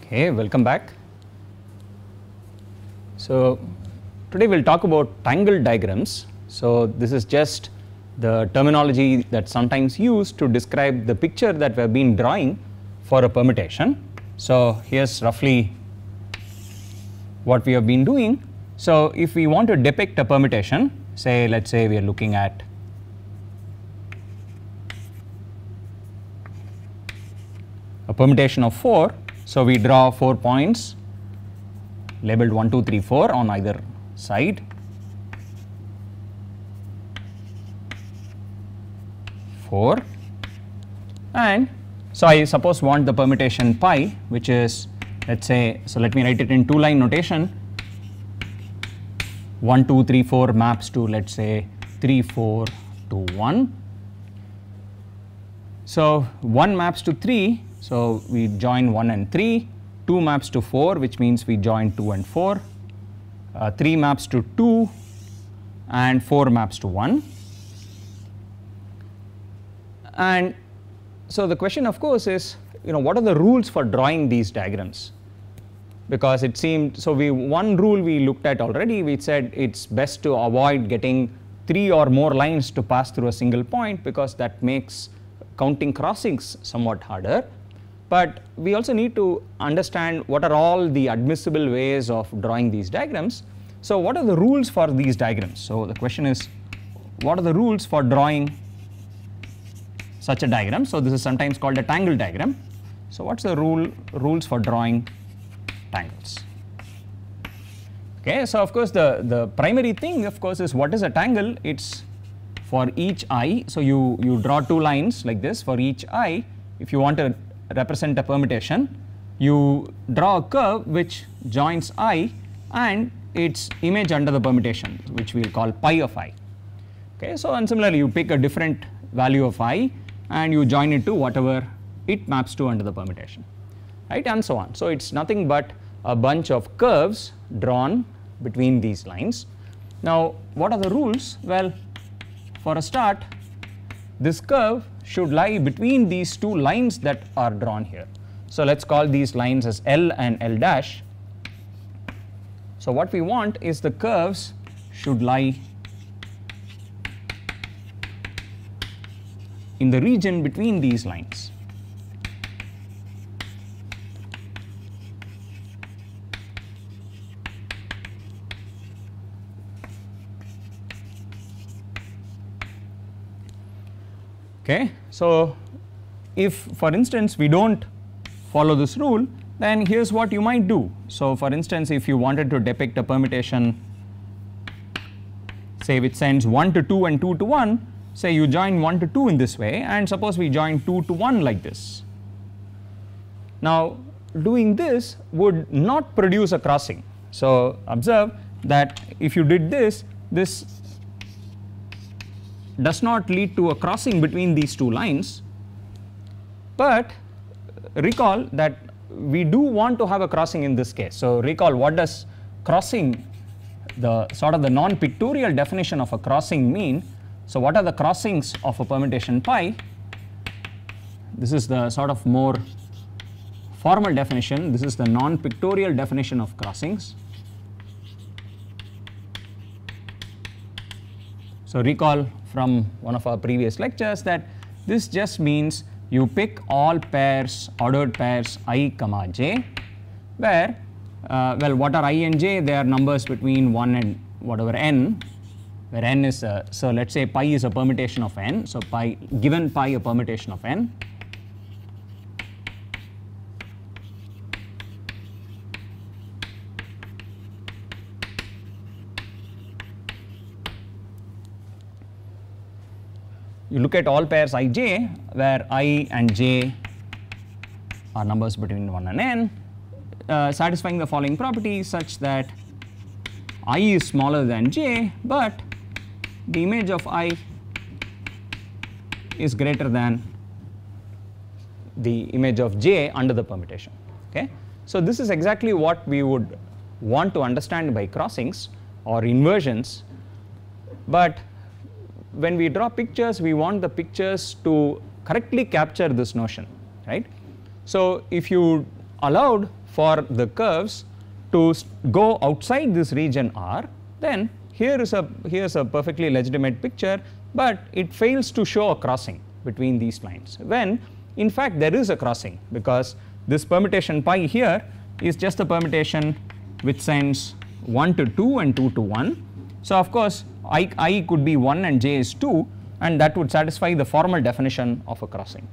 Okay, welcome back. So today we'll talk about tangle diagrams. So this is just the terminology that's sometimes used to describe the picture that we have been drawing for a permutation. So here's roughly what we have been doing. So if we want to depict a permutation, say let's say we are looking at a permutation of 4. So we draw 4 points labeled 1, 2, 3, 4 on either side. And so I suppose want the permutation pi, which is, let's say, so let me write it in 2-line notation. 1, 2, 3, 4 maps to, let's say, 3, 4, 2, 1. So 1 maps to 3, so we join 1 and 3. 2 maps to 4, which means we join 2 and 4. 3 maps to 2, and 4 maps to 1. And so the question, of course, is, what are the rules for drawing these diagrams? Because it seemed, so one rule we looked at already, we said it's best to avoid getting 3 or more lines to pass through a single point, because that makes counting crossings somewhat harder. But we also need to understand what are all the admissible ways of drawing these diagrams. So what are the rules for these diagrams? So the question is, what are the rules for drawing such a diagram? So this is sometimes called a tangle diagram. So what's the rules for drawing tangles? Okay, so of course the primary thing, of course, is what is a tangle? It's for each eye. So you draw 2 lines like this for each eye. If you want to represent a permutation, you draw a curve which joins I and its image under the permutation, which we will call pi of I. Okay, so and similarly you pick a different value of I and you join it to whatever it maps to under the permutation, right, and so on. So it's nothing but a bunch of curves drawn between these lines. Now what are the rules? Well, for a start, this curve should lie between these 2 lines that are drawn here. So let's call these lines as L and L dash. So what we want is the curves should lie in the region between these lines. Okay, so if for instance we don't follow this rule, then here's what you might do. So for instance, if you wanted to depict a permutation, say which sends 1 to 2 and 2 to 1, say you join 1 to 2 in this way, and suppose we join 2 to 1 like this. Now doing this would not produce a crossing. So observe that if you did this, this does not lead to a crossing between these 2 lines, but recall that we do want to have a crossing in this case. So recall, what does crossing, the sort of the non-pictorial definition of a crossing mean? So what are the crossings of a permutation pi? This is the sort of more formal definition. This is the non-pictorial definition of crossings. So recall from one of our previous lectures that this just means you pick all pairs, ordered pairs I comma j, where well, what are I and j? They are numbers between 1 and whatever n, where n is so let's say pi is a permutation of n. So pi, given pi a permutation of n, you look at all pairs ij, where I and j are numbers between 1 and n, satisfying the following property such that I is smaller than j, but the image of I is greater than the image of j under the permutation. Okay? So this is exactly what we would want to understand by crossings or inversions, but when we draw pictures, we want the pictures to correctly capture this notion, right? So if you allowed for the curves to go outside this region R, then here's a perfectly legitimate picture, but it fails to show a crossing between these lines, when in fact there is a crossing, because this permutation pi here is just a permutation which sends 1 to 2 and 2 to 1. So of course I could be 1 and j is 2, and that would satisfy the formal definition of a crossing.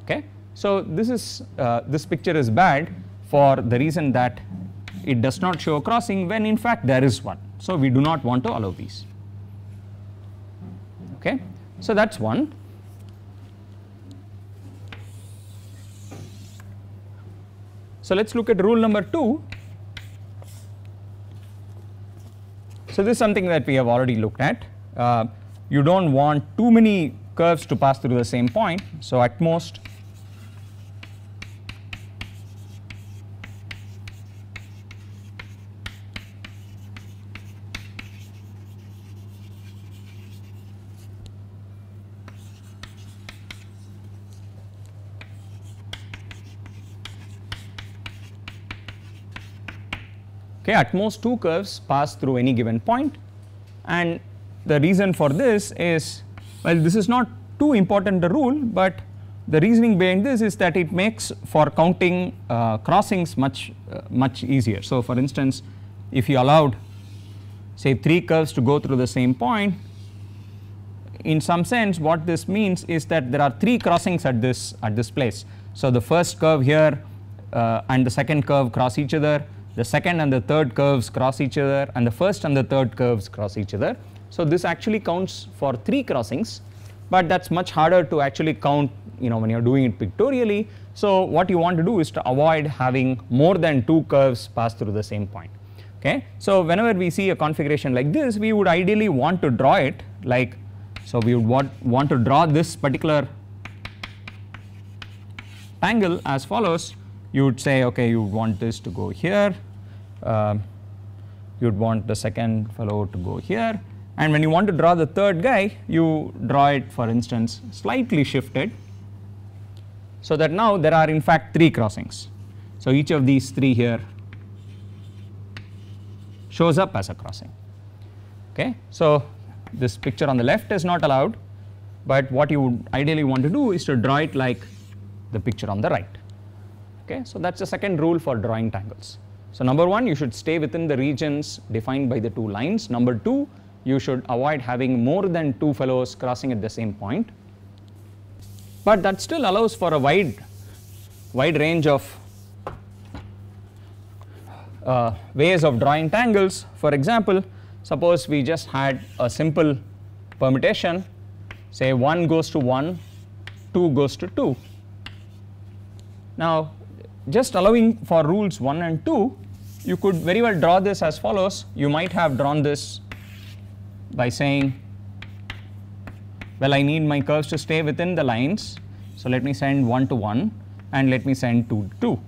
Okay, so this picture is bad for the reason that it does not show a crossing when in fact there is one. So we do not want to allow these. Okay, so that's one. So let's look at rule number 2. So this is something that we have already looked at. You don't want too many curves to pass through the same point, so at most at most 2 curves pass through any given point, and the reason for this is, well, this is not too important a rule, but the reasoning behind this is that it makes for counting crossings much easier. So for instance, if you allowed say 3 curves to go through the same point, in some sense what this means is that there are 3 crossings at this place. So the first curve here and the second curve cross each other, the second and the third curves cross each other, and the first and the third curves cross each other. So this actually counts for 3 crossings, but that's much harder to actually count, when you're doing it pictorially. So what you want to do is to avoid having more than 2 curves pass through the same point. Okay, so whenever we see a configuration like this, we would ideally want to draw it like, so we would want to draw this particular angle as follows. You would say, okay, you would want this to go here, you would want the second fellow to go here, and when you want to draw the third guy, you draw it, for instance, slightly shifted, so that now there are in fact 3 crossings. So each of these 3 here shows up as a crossing. Okay, so this picture on the left is not allowed, but what you would ideally want to do is to draw it like the picture on the right. Okay, so that's the second rule for drawing tangles. So number 1, you should stay within the regions defined by the 2 lines. Number 2, you should avoid having more than 2 fellows crossing at the same point, but that still allows for a wide range of ways of drawing tangles. For example, suppose we just had a simple permutation, say 1 goes to 1, 2 goes to 2. Now just allowing for rules 1 and 2, you could very well draw this as follows. You might have drawn this by saying, well, I need my curves to stay within the lines, so let me send 1 to 1 and let me send 2 to 2.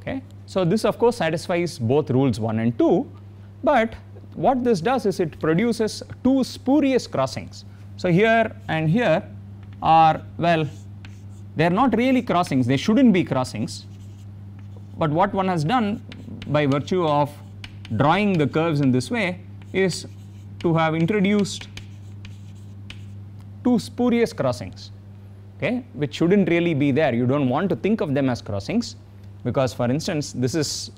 Okay, so this of course satisfies both rules 1 and 2, but what this does is it produces 2 spurious crossings. So here and here are, well, they are not really crossings, they shouldn't be crossings, but what one has done by virtue of drawing the curves in this way is to have introduced 2 spurious crossings, okay, which shouldn't really be there. You don't want to think of them as crossings, because for instance this is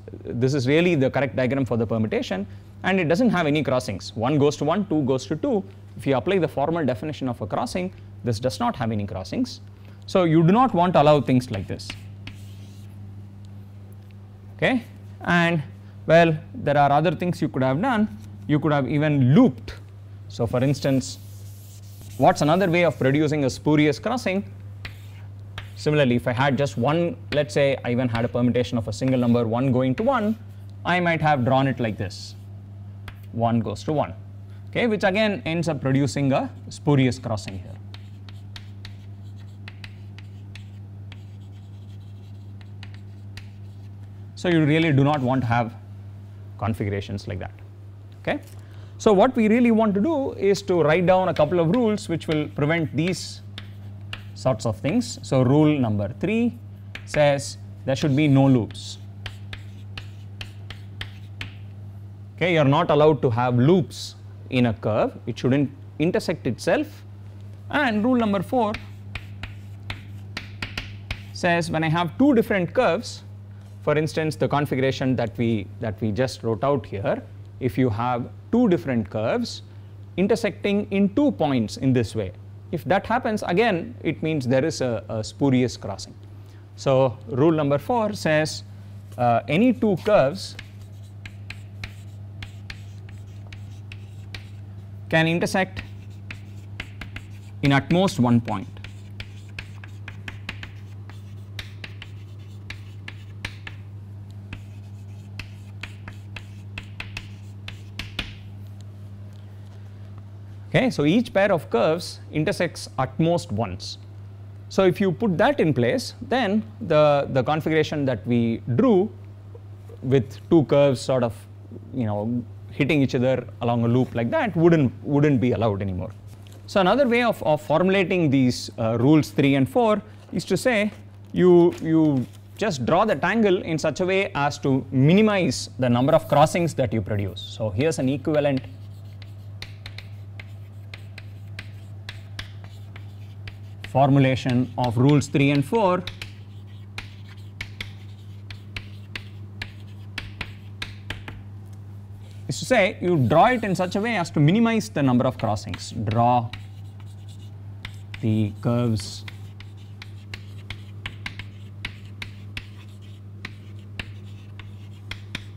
really the correct diagram for the permutation, and it doesn't have any crossings. 1 goes to 1, 2 goes to 2. If you apply the formal definition of a crossing, this does not have any crossings. So you do not want to allow things like this. Okay, and well, there are other things you could have done. You could have even looped. So for instance, what's another way of producing a spurious crossing? Similarly, if I had just one, let's say I even had a permutation of a single number 1 going to 1, I might have drawn it like this, 1 goes to 1, okay, which again ends up producing a spurious crossing here. So you really do not want to have configurations like that. Okay, so what we really want to do is to write down a couple of rules which will prevent these sorts of things. So rule number 3 says there should be no loops. Okay, you are not allowed to have loops in a curve. It shouldn't intersect itself. And rule number 4 says when I have two different curves, for instance the configuration that we just wrote out here, if you have two different curves intersecting in 2 points in this way, if that happens, again it means there is a spurious crossing. So rule number 4 says any two curves can intersect in at most one point. Okay, so each pair of curves intersects at most once. So if you put that in place, then the configuration that we drew with two curves sort of hitting each other along a loop like that wouldn't be allowed anymore. So another way of formulating these rules 3 and 4 is to say you just draw the tangle in such a way as to minimize the number of crossings that you produce. So here's an equivalent formulation of rules 3 and 4. Is to say you draw it in such a way as to minimize the number of crossings. Draw the curves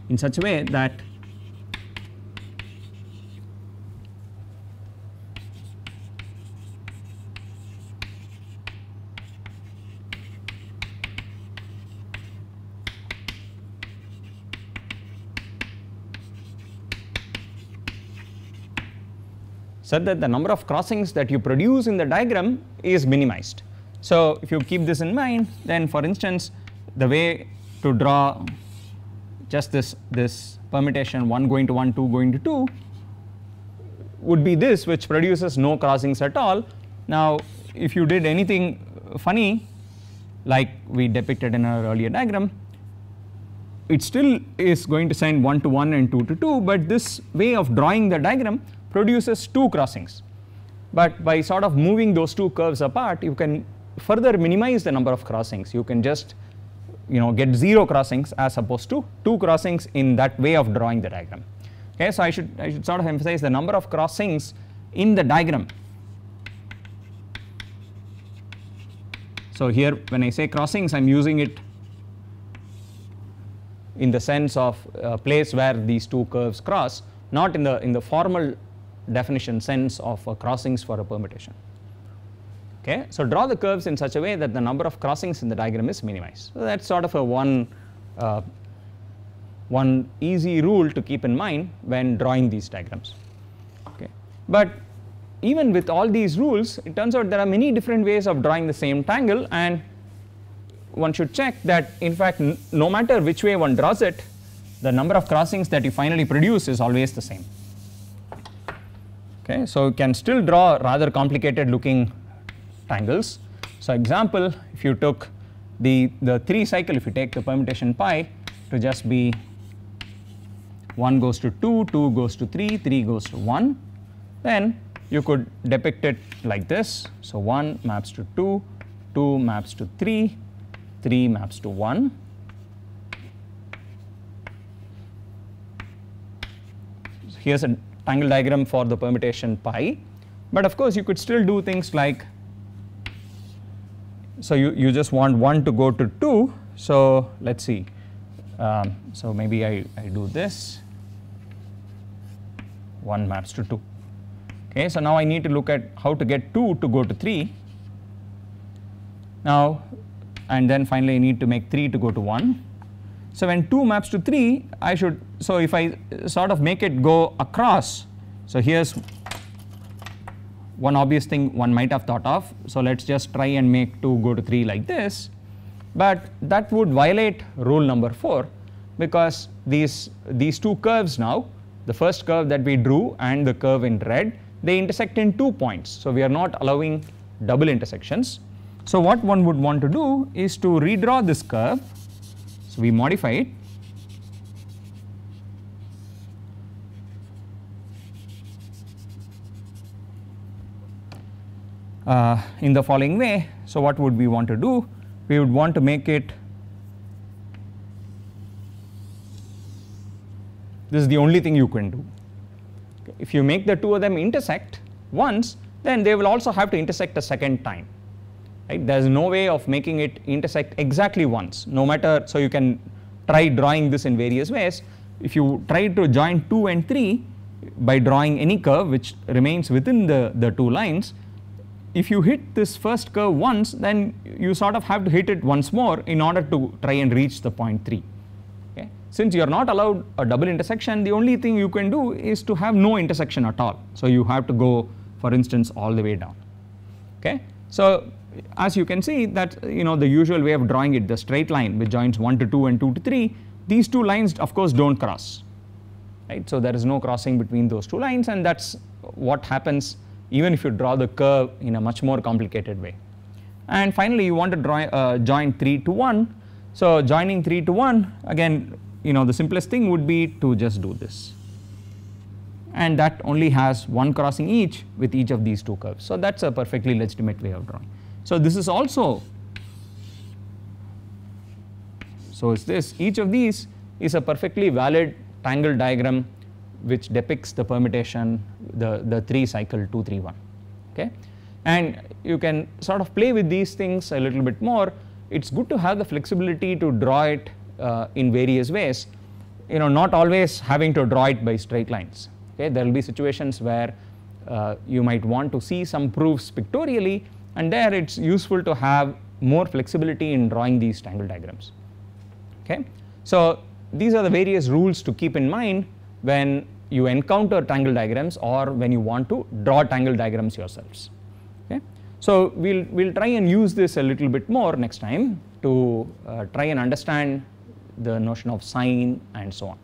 in such a way that the number of crossings that you produce in the diagram is minimized. So if you keep this in mind, then for instance the way to draw just this permutation 1 going to 1, 2 going to 2 would be this, which produces no crossings at all. Now if you did anything funny like we depicted in our earlier diagram, it still is going to send 1 to 1 and 2 to 2, but this way of drawing the diagram produces 2 crossings. But by sort of moving those two curves apart, you can further minimize the number of crossings. You can just get 0 crossings as opposed to 2 crossings in that way of drawing the diagram. Okay, so I should sort of emphasize the number of crossings in the diagram. So here when I say crossings, I'm using it in the sense of a place where these two curves cross, not in the formal definition sense of crossings for a permutation. Okay, so draw the curves in such a way that the number of crossings in the diagram is minimized. So that's sort of a one easy rule to keep in mind when drawing these diagrams. Okay, but even with all these rules, it turns out there are many different ways of drawing the same tangle, and one should check that in fact no matter which way one draws it, the number of crossings that you finally produce is always the same. Okay, so you can still draw rather complicated looking tangles. So example, if you took the 3 cycle, if you take the permutation pi to just be 1 goes to 2, 2 goes to 3, 3 goes to 1, then you could depict it like this. So 1 maps to 2, 2 maps to 3, 3 maps to 1. So here's a tangle diagram for the permutation pi, but of course you could still do things like, so you just want 1 to go to 2, so let's see, so maybe I do this, 1 maps to 2. Okay, so now I need to look at how to get 2 to go to 3 now, and then finally I need to make 3 to go to 1. So when 2 maps to 3, I should, so if I sort of make it go across, so here's one obvious thing one might have thought of, so let's just try and make 2 go to 3 like this, but that would violate rule number 4, because these two curves now, the first curve that we drew and the curve in red, they intersect in 2 points, so we are not allowing double intersections. So what one would want to do is to redraw this curve, so here 1 maps to 2, 2 maps to 3, 3 maps to 1, then you could depicted like this. So 1 maps to 2, 2 maps to 3, 3 maps to 1, then you could redraw this curve So we modify it. In the following way. So what would we want to do? We would want to make it, this is the only thing you can do. Okay. If you make the two of them intersect once, then they will also have to intersect a second time. Right? There is no way of making it intersect exactly once, no matter, so you can try drawing this in various ways. If you try to join 2 and 3 by drawing any curve which remains within the two lines, if you hit this first curve once, then you sort of have to hit it once more in order to try and reach the point 3. Okay. Since you are not allowed a double intersection, the only thing you can do is to have no intersection at all. So you have to go, for instance, all the way down. Okay. So as you can see that, you know, the usual way of drawing it, the straight line which joins 1 to 2 and 2 to 3, these two lines of course don't cross. Right. So there is no crossing between those two lines, and that's what happens even if you draw the curve in a much more complicated way. And finally you want to join 3 to 1. So joining 3 to 1, again, you know, the simplest thing would be to just do this, and that only has one crossing each with each of these two curves. So that's a perfectly legitimate way of drawing. So this is also, so is this, each of these is a perfectly valid tangle diagram which depicts the permutation, the 3 cycle 2 3 1. Okay. And you can sort of play with these things a little bit more. It's good to have the flexibility to draw it in various ways, you know, not always having to draw it by straight lines. Okay. There will be situations where you might want to see some proofs pictorially, and there it's useful to have more flexibility in drawing these tangle diagrams. Okay. So these are the various rules to keep in mind when you encounter tangle diagrams or when you want to draw tangle diagrams yourselves. Okay. So we'll try and use this a little bit more next time to try and understand the notion of sign and so on.